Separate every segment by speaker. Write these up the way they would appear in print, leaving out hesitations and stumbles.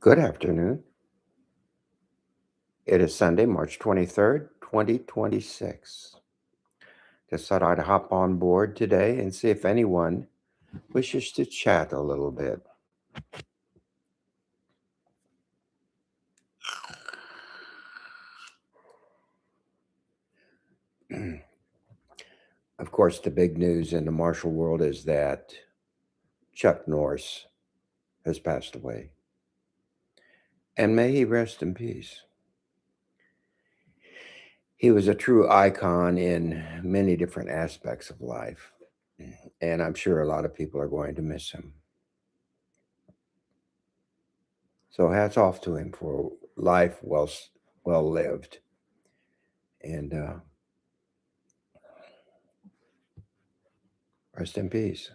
Speaker 1: Good afternoon. It is Sunday, March 23rd, 2026. Just thought I'd hop on board today and see if anyone wishes to chat a little bit. Of course, the big news in the martial world is that Chuck Norris has passed away. And may he rest in peace. He was a true icon in many different aspects of life. And I'm sure a lot of people are going to miss him. So hats off to him for life well lived. And rest in peace.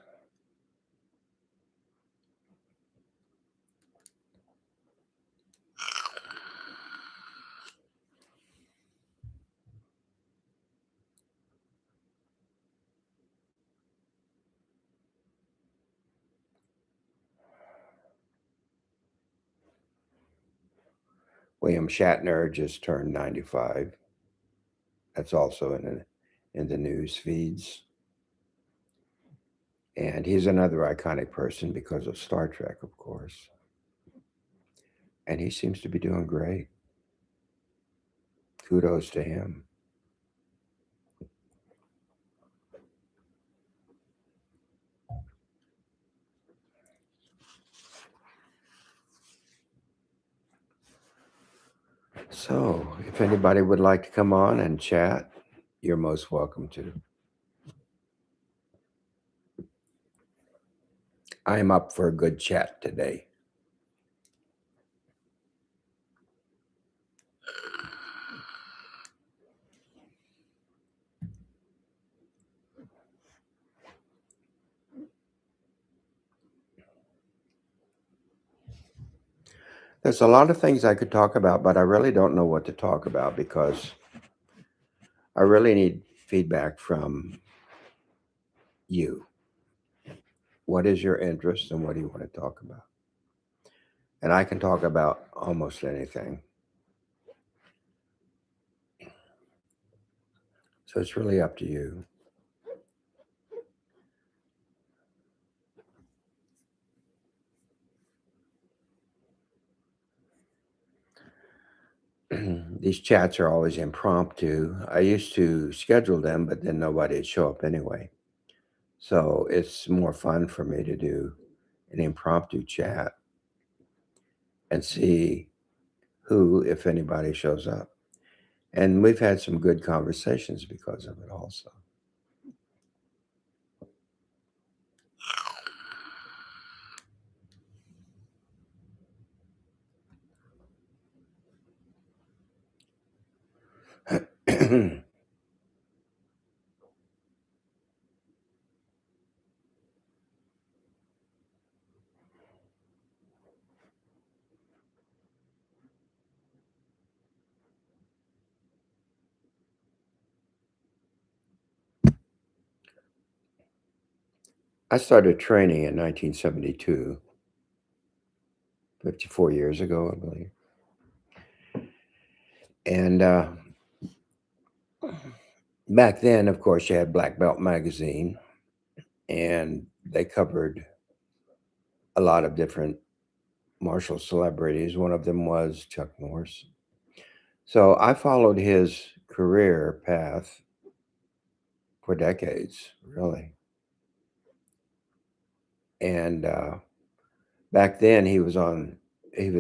Speaker 1: William Shatner just turned 95. That's also in the news feeds. And he's another iconic person because of Star Trek, of course. And he seems to be doing great. Kudos to him. So, if anybody would like to come on and chat, you're most welcome to. I'm up for a good chat today. There's a lot of things I could talk about, but I really don't know what to talk about because I really need feedback from you. What is your interest and what do you want to talk about? And I can talk about almost anything. So it's really up to you. These chats are always impromptu. I used to schedule them, but then nobody would show up anyway. So it's more fun for me to do an impromptu chat and see who, if anybody, shows up. And we've had some good conversations because of it also. I started training in 1972, 54 years ago, I believe. And back then, of course, you had Black Belt Magazine, and they covered a lot of different martial celebrities. One of them was Chuck Norris. So I followed his career path for decades, really. And back then, he was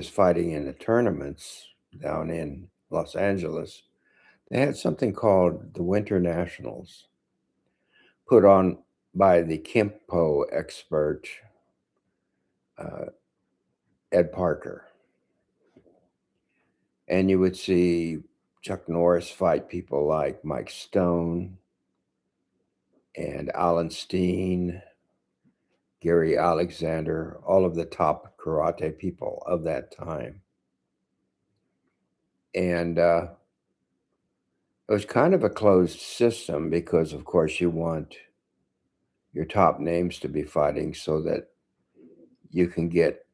Speaker 1: fighting in the tournaments down in Los Angeles. They had something called the Winter Nationals, put on by the Kempo expert uh, Ed Parker. And you would see Chuck Norris fight people like Mike Stone and Alan Steen, Gary Alexander, all of the top karate people of that time. And it was kind of a closed system because, of course, you want your top names to be fighting so that you can get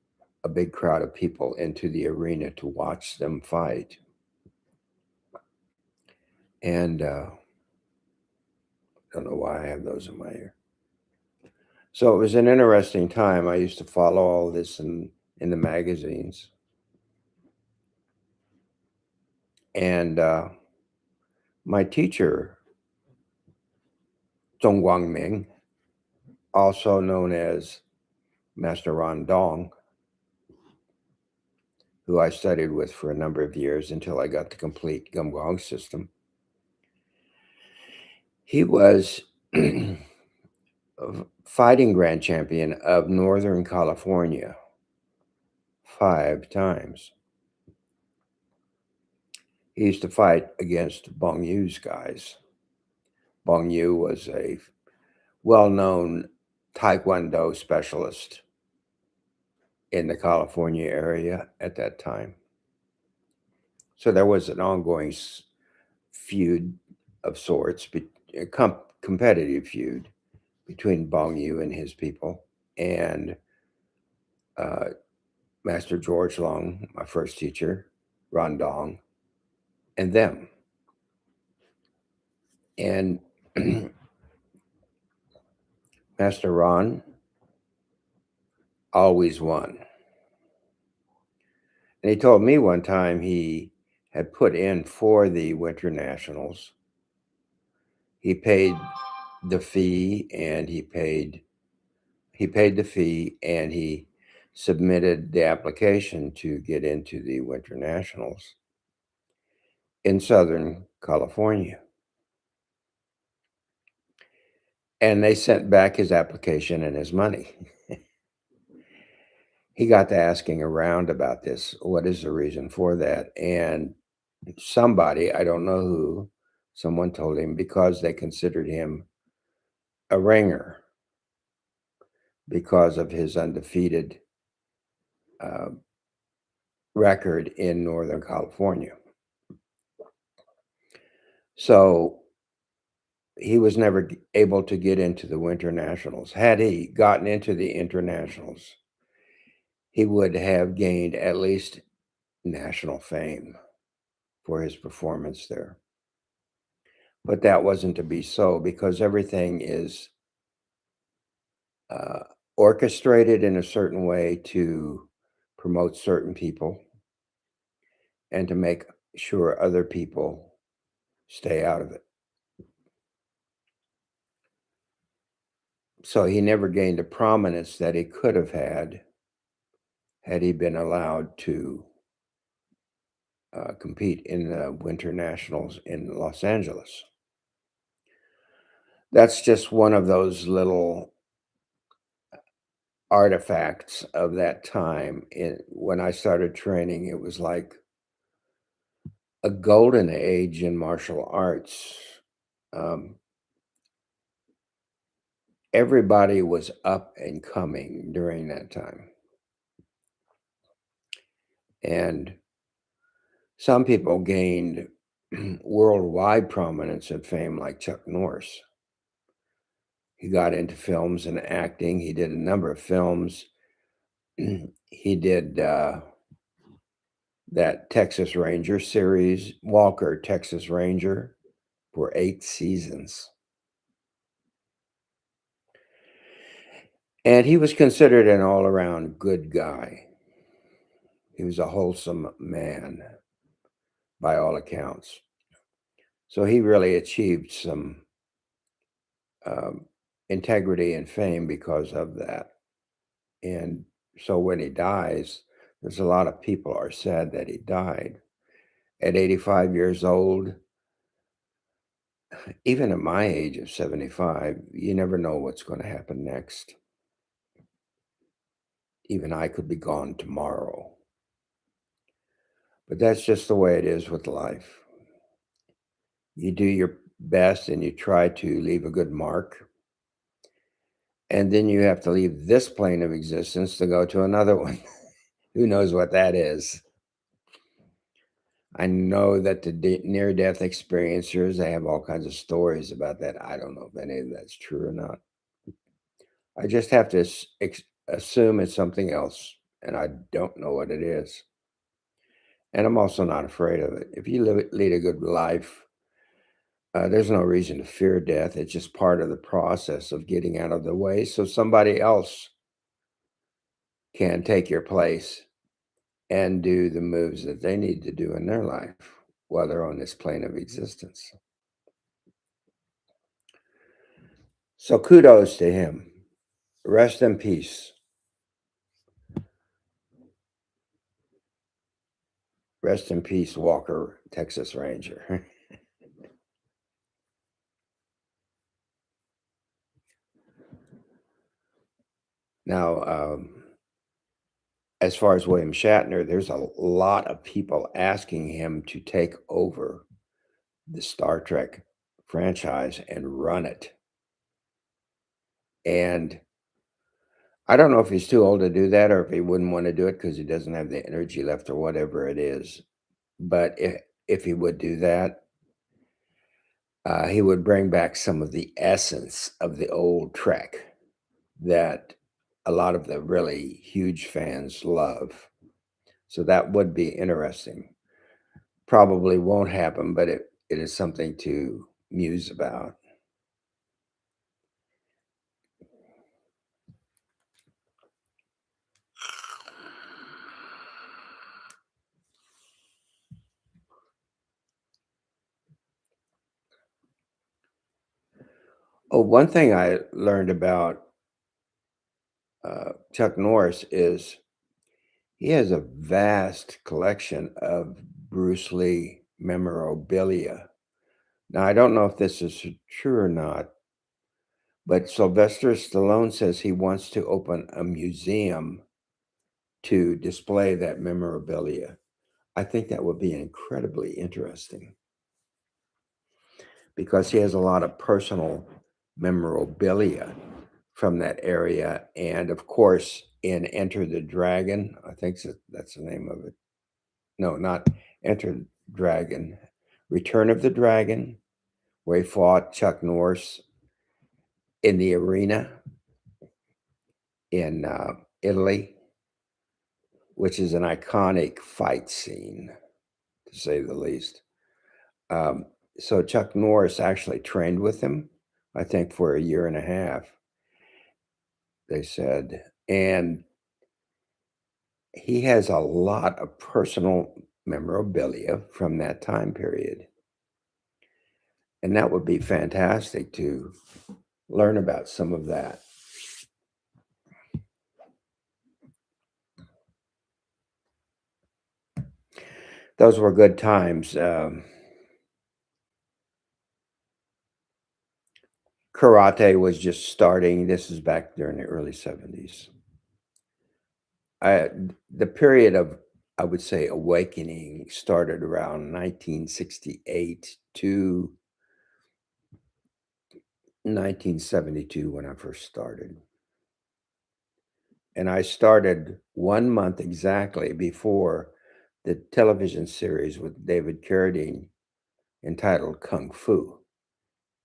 Speaker 1: a big crowd of people into the arena to watch them fight. And don't know why I have those in my ear. So it was an interesting time. I used to follow all this in the magazines. And my teacher, Zhong Guangming, also known as Master Ran Dong, who I studied with for a number of years until I got the complete Gumgong system. He was a fighting grand champion of Northern California 5 times. He used to fight against Bong Yu's guys. Bong Yu was a well-known Taekwondo specialist in the California area at that time. So there was an ongoing feud of sorts, a competitive feud between Bong Yu and his people and Master George Long, my first teacher, Ran Dong, and them. And Master Ron always won. And he told me one time he had put in for the Winter Nationals. He paid the fee and he paid the fee and he submitted the application to get into the Winter Nationals in Southern California. And they sent back his application and his money. He got to asking around about this. What is the reason for that? And somebody, I don't know who, someone told him because they considered him a ringer because of his undefeated record in Northern California. So he was never able to get into the Winter Nationals. Had he gotten into the Internationals, he would have gained at least national fame for his performance there. But that wasn't to be so because everything is orchestrated in a certain way to promote certain people and to make sure other people stay out of it. So he never gained the prominence that he could have had he been allowed to compete in the Winter Nationals in Los Angeles. That's just one of those little artifacts of that time. When I started training, it was like a golden age in martial arts. Everybody was up and coming during that time. And some people gained worldwide prominence and fame, like Chuck Norris. He got into films and acting. He did a number of films. He did that Texas Ranger series, Walker, Texas Ranger, for 8 seasons. And he was considered an all-around good guy. He was a wholesome man, by all accounts. So he really achieved some integrity and fame because of that. And so when he dies, there's a lot of people are sad that he died. At 85 years old, even at my age of 75, you never know what's going to happen next. Even I could be gone tomorrow. But that's just the way it is with life. You do your best and you try to leave a good mark. And then you have to leave this plane of existence to go to another one. Who knows what that is? I know that the near-death experiencers, they have all kinds of stories about that. I don't know if any of that's true or not. I just have to assume it's something else. and I don't know what it is. And I'm also not afraid of it. If you lead a good life, there's no reason to fear death. It's just part of the process of getting out of the way so somebody else can take your place and do the moves that they need to do in their life while they're on this plane of existence. So kudos to him. Rest in peace. Rest in peace, Walker, Texas Ranger. Now, as far as William Shatner, there's a lot of people asking him to take over the Star Trek franchise and run it. And I don't know if he's too old to do that or if he wouldn't want to do it because he doesn't have the energy left or whatever it is. But if he would do that, he would bring back some of the essence of the old Trek that a lot of the really huge fans love. So that would be interesting. Probably won't happen, but it is something to muse about. Oh, one thing I learned about Chuck Norris is he has a vast collection of Bruce Lee memorabilia. Now, I don't know if this is true or not, but Sylvester Stallone says he wants to open a museum to display that memorabilia. I think that would be incredibly interesting because he has a lot of personal memorabilia from that area. And of course, in Enter the Dragon, I think that's the name of it. No, not Enter Dragon, Return of the Dragon, where he fought Chuck Norris in the arena in Italy, which is an iconic fight scene, to say the least. Um, so Chuck Norris actually trained with him, I think, for a year and a half, they said. And he has a lot of personal memorabilia from that time period. And that would be fantastic to learn about some of that. Those were good times. Karate was just starting. This is back during the early 70s. The period of, I would say, awakening started around 1968 to 1972 when I first started. And I started 1 month exactly before the television series with David Carradine entitled Kung Fu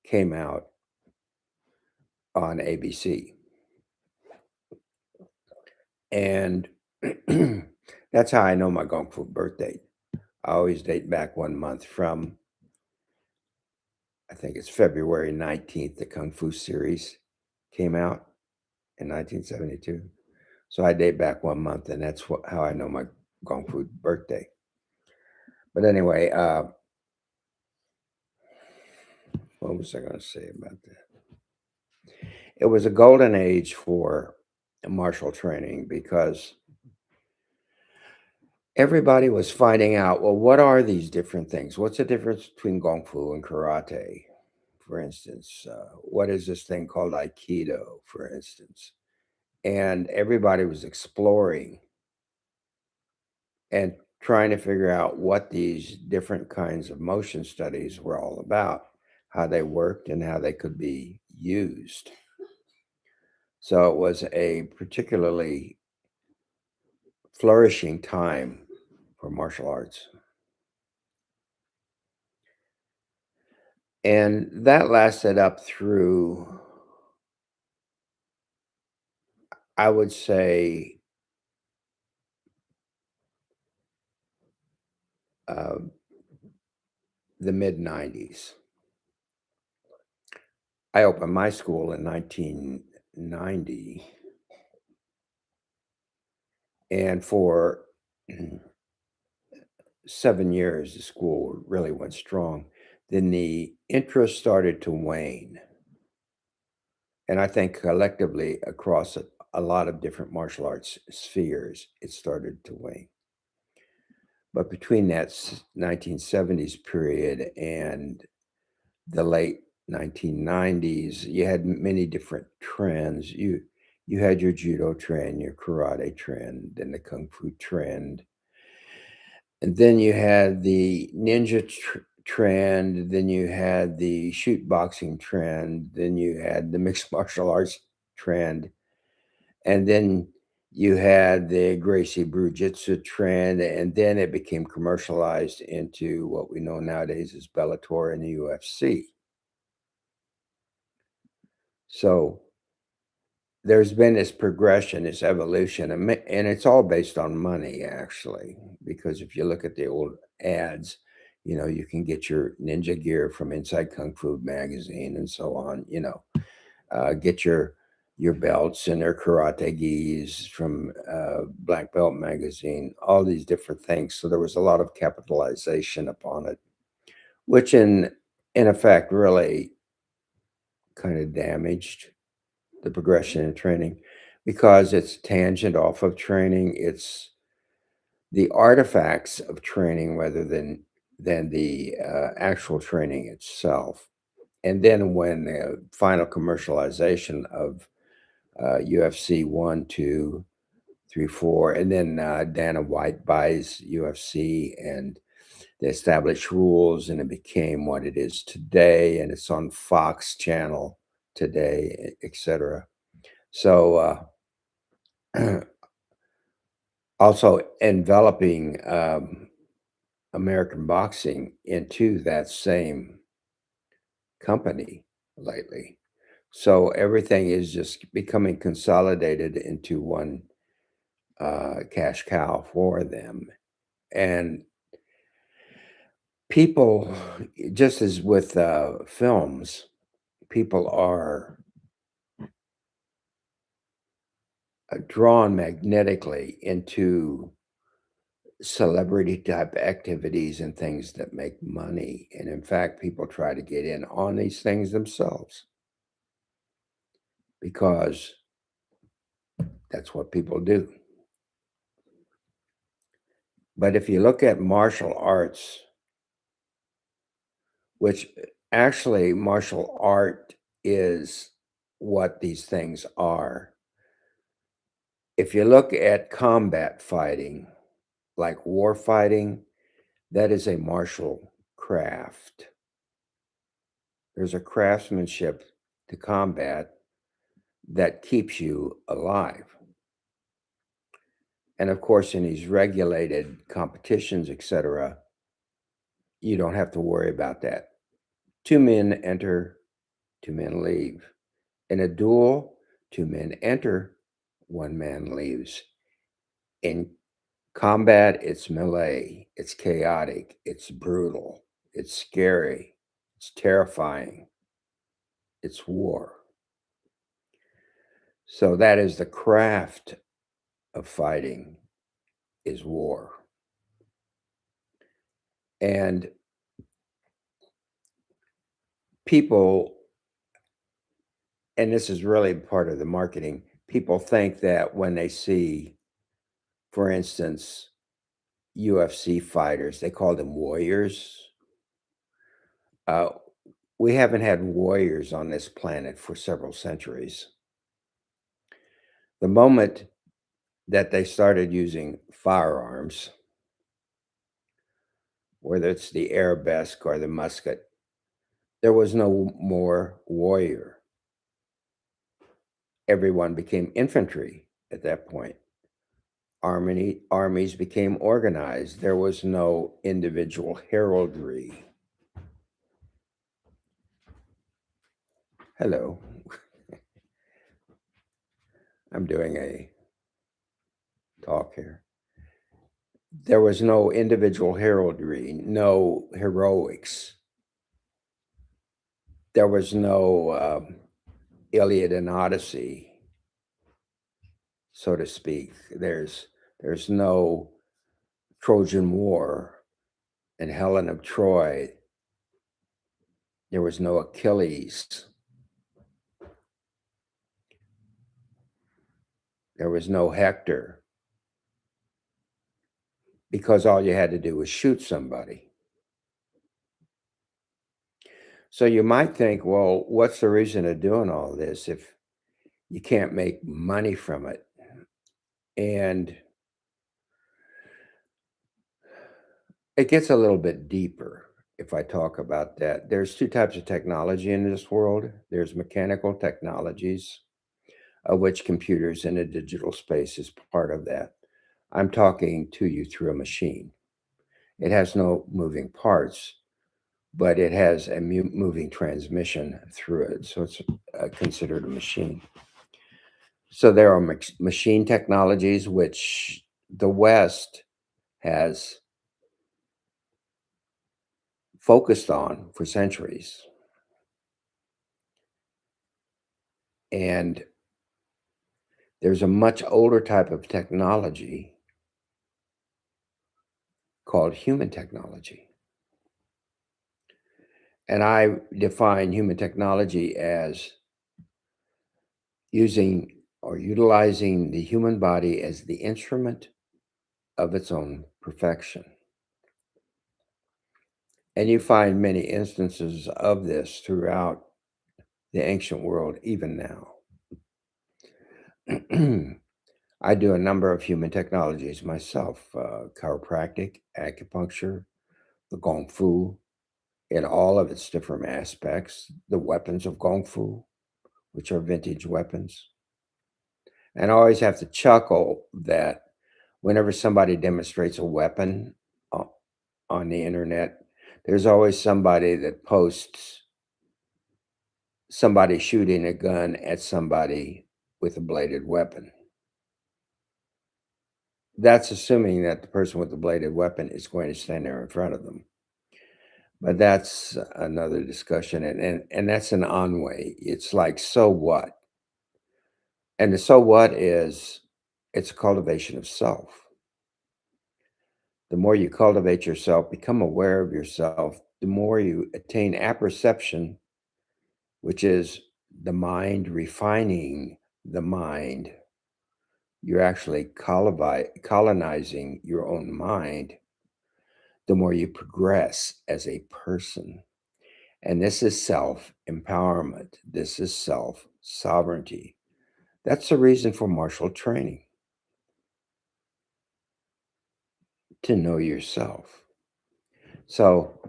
Speaker 1: came out on ABC. And that's how I know my Kung Fu birthday. I always date back 1 month from, I think it's February 19th, the Kung Fu series came out in 1972. So I date back 1 month, and that's how I know my Kung Fu birthday. But anyway, what was I going to say about that? It was a golden age for martial training because everybody was finding out, well, what are these different things? What's the difference between Kung Fu and karate, for instance? What is this thing called Aikido, for instance? And everybody was exploring and trying to figure out what these different kinds of motion studies were all about, how they worked, and how they could be used. So it was a particularly flourishing time for martial arts. And that lasted up through, I would say, uh, the mid 90s. I opened my school in 1990, and for 7 years, the school really went strong. Then the interest started to wane. And I think collectively across a lot of different martial arts spheres, it started to wane. But between that 1970s period and the late 1990s, you had many different trends. You had your judo trend, your karate trend, then the kung fu trend, and then you had the ninja trend, then you had the shoot boxing trend, then you had the mixed martial arts trend, and then you had the Gracie Jiu-Jitsu trend, and then it became commercialized into what we know nowadays as Bellator and the UFC. So there's been this progression, this evolution, and it's all based on money, actually. Because if you look at the old ads, you can get your ninja gear from Inside Kung Fu magazine and so on. Get your belts and their karate gis from Black Belt magazine. All these different things. So there was a lot of capitalization upon it, which in effect really kind of damaged the progression in training because it's tangent off of training. It's the artifacts of training rather than the actual training itself. And then when the final commercialization of UFC 1, 2, 3, 4, and then Dana White buys UFC and they established rules, and it became what it is today, and it's on Fox Channel today, etc. So also enveloping American boxing into that same company lately. So everything is just becoming consolidated into one cash cow for them. And people, just as with films, people are drawn magnetically into celebrity type activities and things that make money. And in fact, people try to get in on these things themselves because that's what people do. But if you look at martial arts, which actually martial art is what these things are. If you look at combat fighting, like war fighting, that is a martial craft. There's a craftsmanship to combat that keeps you alive. And of course, in these regulated competitions, etc., you don't have to worry about that. Two men enter, two men leave. In a duel, two men enter, one man leaves. In combat, it's melee, it's chaotic, it's brutal, it's scary, it's terrifying, it's war. So that is the craft of fighting is war. And people, and this is really part of the marketing, people think that when they see, for instance, UFC fighters, they call them warriors. Uh, we haven't had warriors on this planet for several centuries. The moment that they started using firearms, whether it's the arabesque or the musket, there was no more warrior. Everyone became infantry at that point. Armies became organized. There was no individual heraldry. Hello, I'm doing a talk here. There was no individual heraldry, no heroics. There was no Iliad and Odyssey, so to speak. There's no Trojan War and Helen of Troy. There was no Achilles. There was no Hector because all you had to do was shoot somebody. So you might think, well, what's the reason of doing all this if you can't make money from it? And it gets a little bit deeper if I talk about that. There's two types of technology in this world. There's mechanical technologies, of which computers in a digital space is part of that. I'm talking to you through a machine. It has no moving parts, but it has a moving transmission through it. So it's considered a machine. So there are machine technologies, which the West has focused on for centuries. And there's a much older type of technology called human technology. And I define human technology as using or utilizing the human body as the instrument of its own perfection. And you find many instances of this throughout the ancient world, even now. I do a number of human technologies myself, chiropractic, acupuncture, the Gong Fu, in all of its different aspects, the weapons of Gong Fu, which are vintage weapons. And I always have to chuckle that whenever somebody demonstrates a weapon on the internet, there's always somebody that posts somebody shooting a gun at somebody with a bladed weapon. That's assuming that the person with the bladed weapon is going to stand there in front of them. But that's another discussion, and that's an on-way. It's like, so what? And the so what is it's a cultivation of self. The more you cultivate yourself, become aware of yourself, the more you attain apperception, which is the mind refining the mind. You're actually colonizing your own mind, the more you progress as a person. And this is self empowerment. This is self sovereignty. That's the reason for martial training, to know yourself. So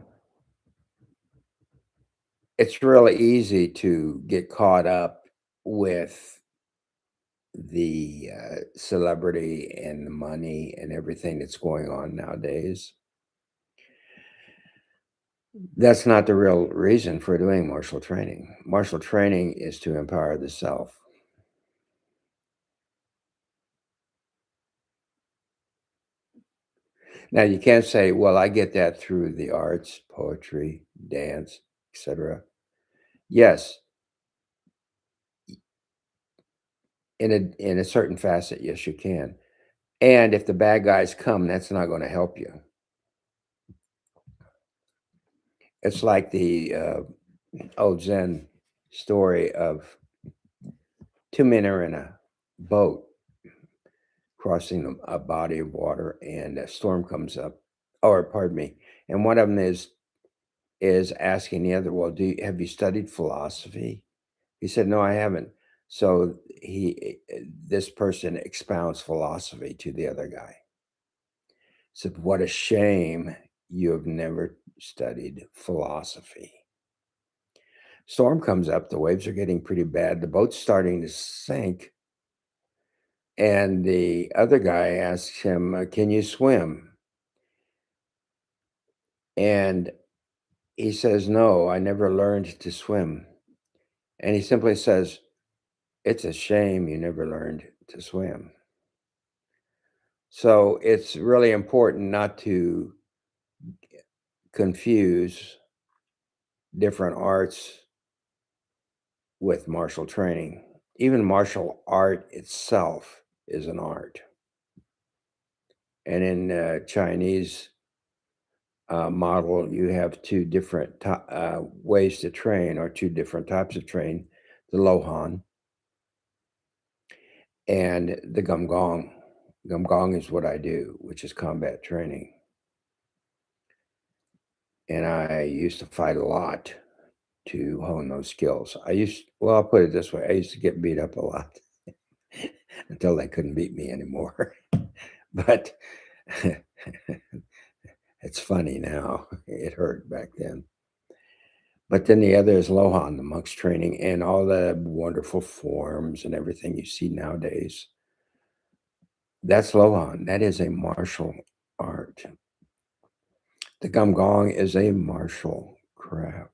Speaker 1: it's really easy to get caught up with the celebrity and the money and everything that's going on nowadays. That's not the real reason for doing martial training. Martial training is to empower the self. Now you can't say, "Well, I get that through the arts, poetry, dance, etc." Yes, in a certain facet, yes, you can. And if the bad guys come, that's not going to help you. It's like the old Zen story of two men are in a boat crossing a body of water, and a storm comes up. Or, pardon me, and one of them is asking the other, "Well, have you studied philosophy?" He said, "No, I haven't." So this person expounds philosophy to the other guy. Said, "What a shame you have never studied philosophy." Storm comes up, the waves are getting pretty bad, the boat's starting to sink, and the other guy asks him, "Can you swim?" And he says, "No, I never learned to swim." And he simply says, "It's a shame you never learned to swim." So it's really important not to confuse different arts with martial training. Even martial art itself is an art. And in Chinese model, you have two different ways to train, or two different types of train: the Lohan and the Gum Gong. Gum Gong is what I do, which is combat training. And I used to fight a lot to hone those skills. Well, I'll put it this way: I used to get beat up a lot until they couldn't beat me anymore. But it's funny now. It hurt back then. But then the other is Lohan, the monk's training, and all the wonderful forms and everything you see nowadays. That's Lohan. That is a martial art. The Gum Gong is a martial craft.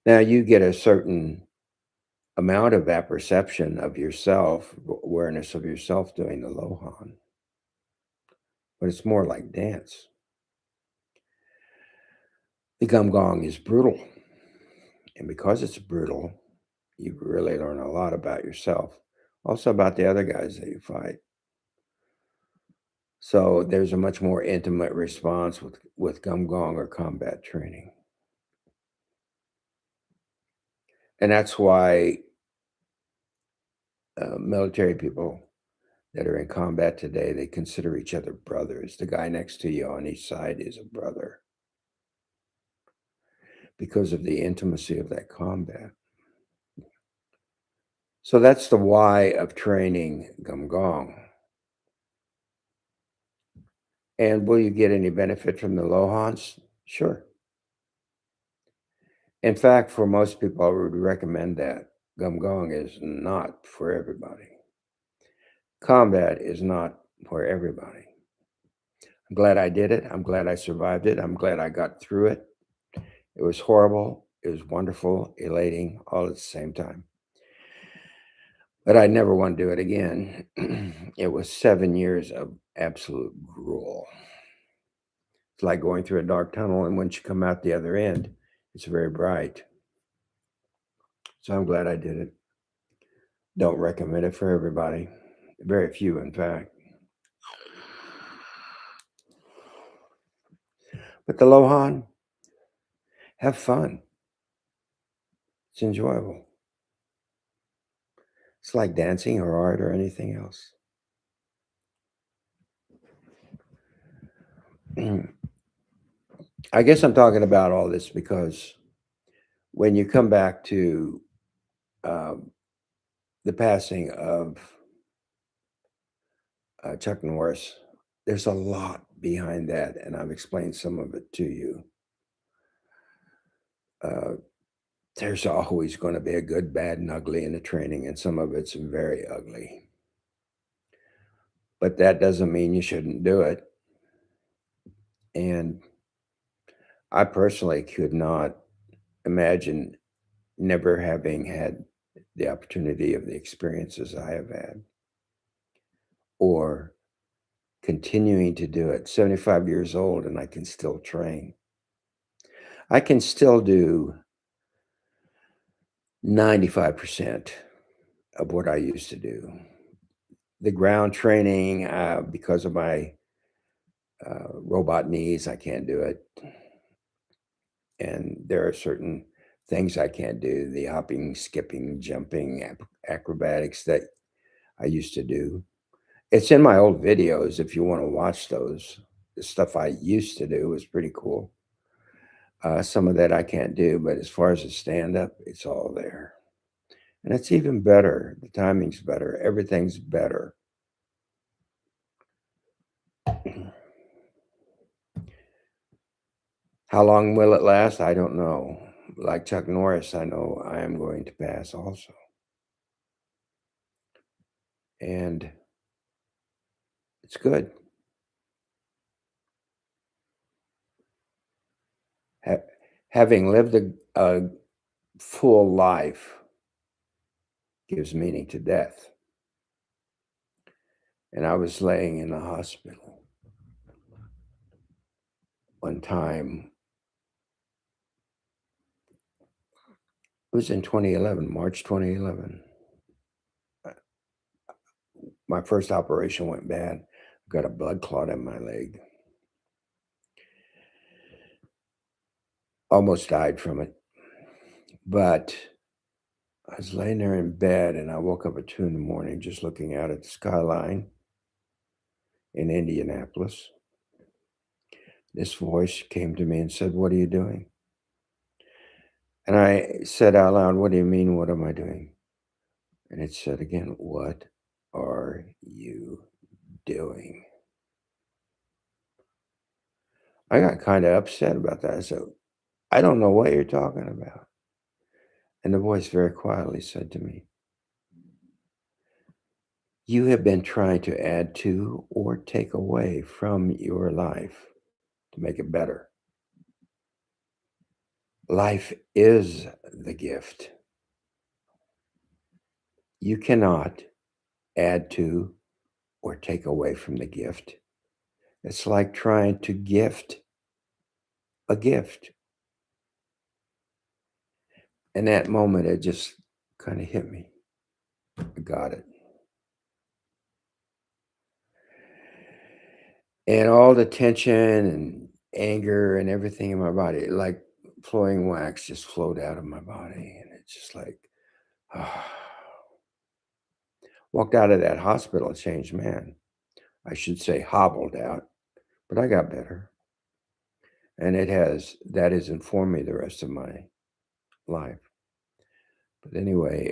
Speaker 1: Now you get a certain amount of apperception of yourself, awareness of yourself doing the Lohan, but it's more like dance. The Gum Gong is brutal. And because it's brutal, you really learn a lot about yourself, also about the other guys that you fight. So there's a much more intimate response with Gum Gong or combat training. And that's why military people that are in combat today, they consider each other brothers. The guy next to you on each side is a brother because of the intimacy of that combat. So that's the why of training Gum Gong. And will you get any benefit from the Lohans? Sure. In fact, for most people, I would recommend that. Gum Gong is not for everybody. Combat is not for everybody. I'm glad I did it. I'm glad I survived it. I'm glad I got through it. It was horrible. It was wonderful, elating, all at the same time. But I never want to do it again. It was 7 years of absolute gruel. It's like going through a dark tunnel, and once you come out the other end, it's very bright. So I'm glad I did it. Don't recommend it for everybody. Very few, in fact. But the Lohan, have fun. It's enjoyable. It's like dancing or art or anything else. I guess I'm talking about all this because when you come back to the passing of Chuck Norris, there's a lot behind that, and I've explained some of it to you. There's always going to be a good, bad, and ugly in the training, and some of it's very ugly. But that doesn't mean you shouldn't do it. And I personally could not imagine never having had the opportunity of the experiences I have had, or continuing to do it. 75 years old, and I can still train. I can still do 95% of what I used to do. The ground training, because of my robot knees, I can't do it. And there are certain things I can't do: the hopping, skipping, jumping, acrobatics that I used to do. It's in my old videos if you want to watch those. The stuff I used to do was pretty cool. Some of that I can't do, but as far as the stand up, it's all there. And it's even better. The timing's better. Everything's better. How long will it last? I don't know. Like Chuck Norris, I know I am going to pass also. And it's good. Having lived a full life gives meaning to death. And I was laying in the hospital one time. It was in 2011, March 2011. Uh, My first operation went bad. Got a blood clot in my leg. Almost died from it. But I was laying there in bed and I woke up at 2 in the morning just looking out at the skyline in Indianapolis. This voice came to me and said, "What are you doing?" And I said out loud, "What do you mean, what am I doing?" And it said again, "What are you doing?" I got kind of upset about that. I said, "I don't know what you're talking about." And the voice very quietly said to me, "You have been trying to add to or take away from your life to make it better. Life is the gift. You cannot add to or take away from the gift. It's like trying to gift a gift." In that moment, it just kind of hit me. I got it. And all the tension and anger and everything in my body, like flowing wax, just flowed out of my body. And it's just like, walked out of that hospital a changed man. I should say hobbled out, but I got better. And that has informed me the rest of my life. But anyway,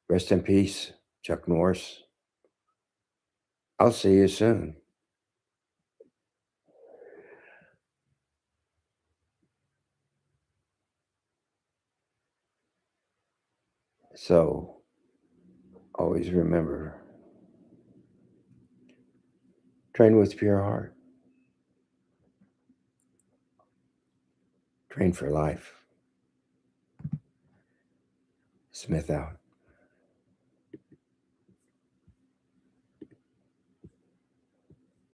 Speaker 1: rest in peace, Chuck Norris. I'll see you soon. So always remember, train with pure heart, train for life. Smith out.